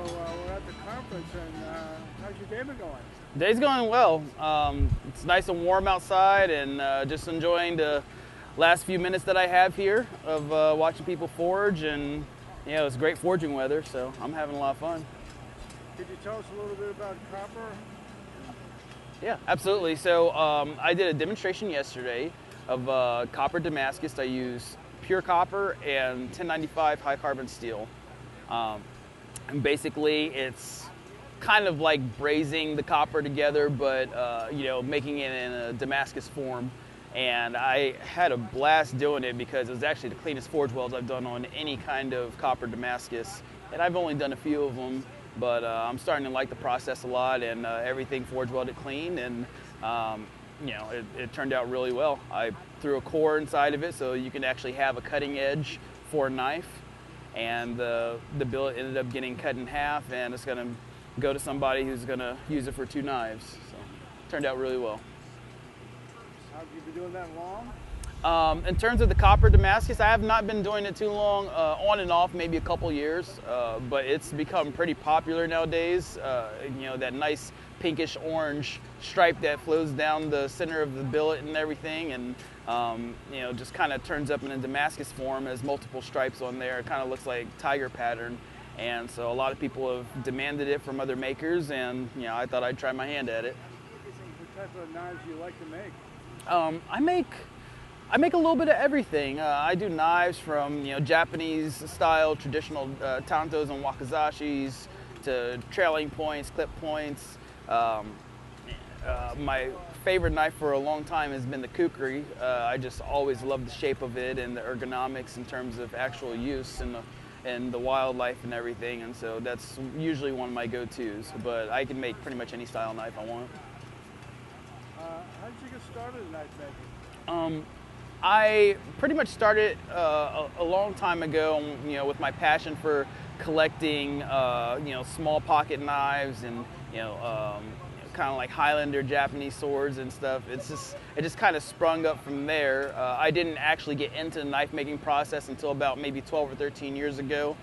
we're at the conference, and how's your day been going? Day's going well. It's nice and warm outside, and just enjoying the last few minutes that I have here of watching people forge. And it's great forging weather, so I'm having a lot of fun. Could you tell us a little bit about copper? Yeah, absolutely. So I did a demonstration yesterday of copper Damascus. I use pure copper and 1095 high carbon steel. And basically, it's kind of like brazing the copper together, but making it in a Damascus form. And I had a blast doing it because it was actually the cleanest forge welds I've done on any kind of copper Damascus. And I've only done a few of them, but I'm starting to like the process a lot, and everything forge welded clean, and it turned out really well. I threw a core inside of it so you can actually have a cutting edge for a knife, and the billet ended up getting cut in half, and it's going to go to somebody who's going to use it for 2 knives. So it turned out really well. Have you been doing that long? In terms of the copper Damascus, I have not been doing it too long, on and off, maybe a couple years, but it's become pretty popular nowadays. That nice pinkish orange stripe that flows down the center of the billet and everything, and just kind of turns up in a Damascus form as multiple stripes on there. It kind of looks like tiger pattern, and so a lot of people have demanded it from other makers, and I thought I'd try my hand at it. What type of knives do you like to make? I make a little bit of everything. I do knives from Japanese style traditional tantos and wakizashis to trailing points, clip points. My favorite knife for a long time has been the kukri. I just always loved the shape of it and the ergonomics in terms of actual use and the wildlife and everything, and so that's usually one of my go-tos. But I can make pretty much any style knife I want. How did you get started in knife making? I pretty much started a long time ago, with my passion for collecting, small pocket knives and, kind of like Highlander Japanese swords and stuff. It just kind of sprung up from there. I didn't actually get into the knife making process until about maybe 12 or 13 years ago.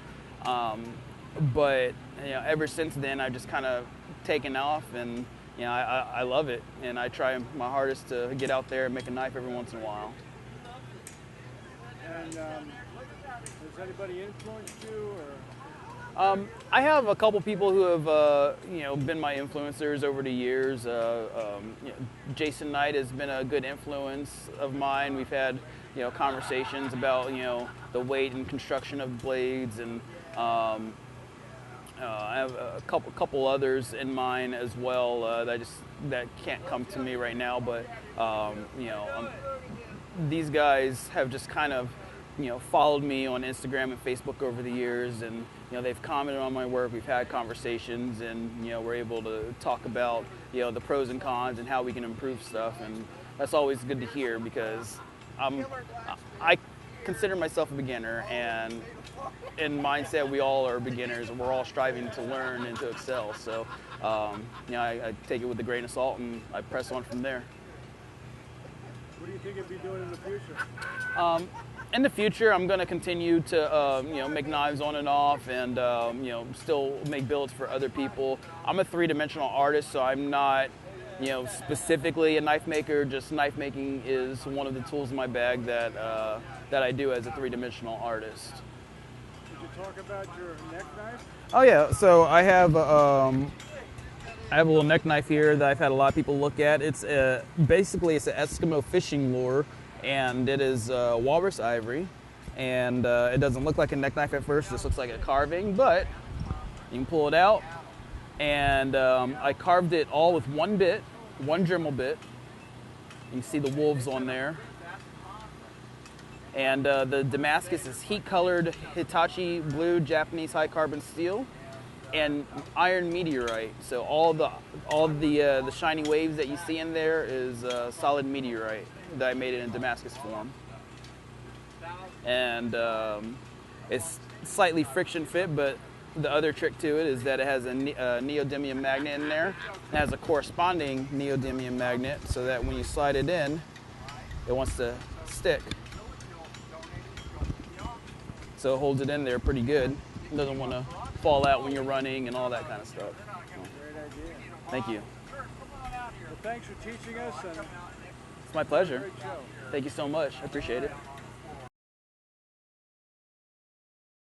But ever since then, I've just kind of taken off, and I love it, and I try my hardest to get out there and make a knife every once in a while. And has anybody influenced you, or? I have a couple people who have been my influencers over the years. Jason Knight has been a good influence of mine. We've had conversations about the weight and construction of blades, and I have a couple others in mind as well that can't come to me right now. But these guys have just kind of followed me on Instagram and Facebook over the years, and they've commented on my work. We've had conversations, and we're able to talk about the pros and cons and how we can improve stuff, and that's always good to hear, because I consider myself a beginner, and in mindset we all are beginners, and we're all striving to learn and to excel. So I take it with a grain of salt, and I press on from there. What do you think you'll be doing in the future? In the future, I'm going to continue to make knives on and off, and still make builds for other people. I'm a 3-dimensional artist, so I'm not specifically a knife maker. Just knife making is one of the tools in my bag that I do as a 3-dimensional artist. Could you talk about your neck knife? Oh yeah, so I have a little neck knife here that I've had a lot of people look at. It's basically it's an Eskimo fishing lure, and it is walrus ivory, and it doesn't look like a neck knife at first. This looks like a carving, but you can pull it out, and I carved it all with one bit, one Dremel bit. You can see the wolves on there, and the Damascus is heat-colored Hitachi blue Japanese high carbon steel and iron meteorite. So all the shiny waves that you see in there is solid meteorite that I made it in Damascus form. And it's slightly friction fit, but the other trick to it is that it has a neodymium magnet in there. It has a corresponding neodymium magnet, so that when you slide it in, it wants to stick. So it holds it in there pretty good. It doesn't want to fall out when you're running and all that kind of stuff. Great idea. Thank you. Well, thanks for teaching us, and It's my pleasure. great show. Thank you so much. I appreciate it.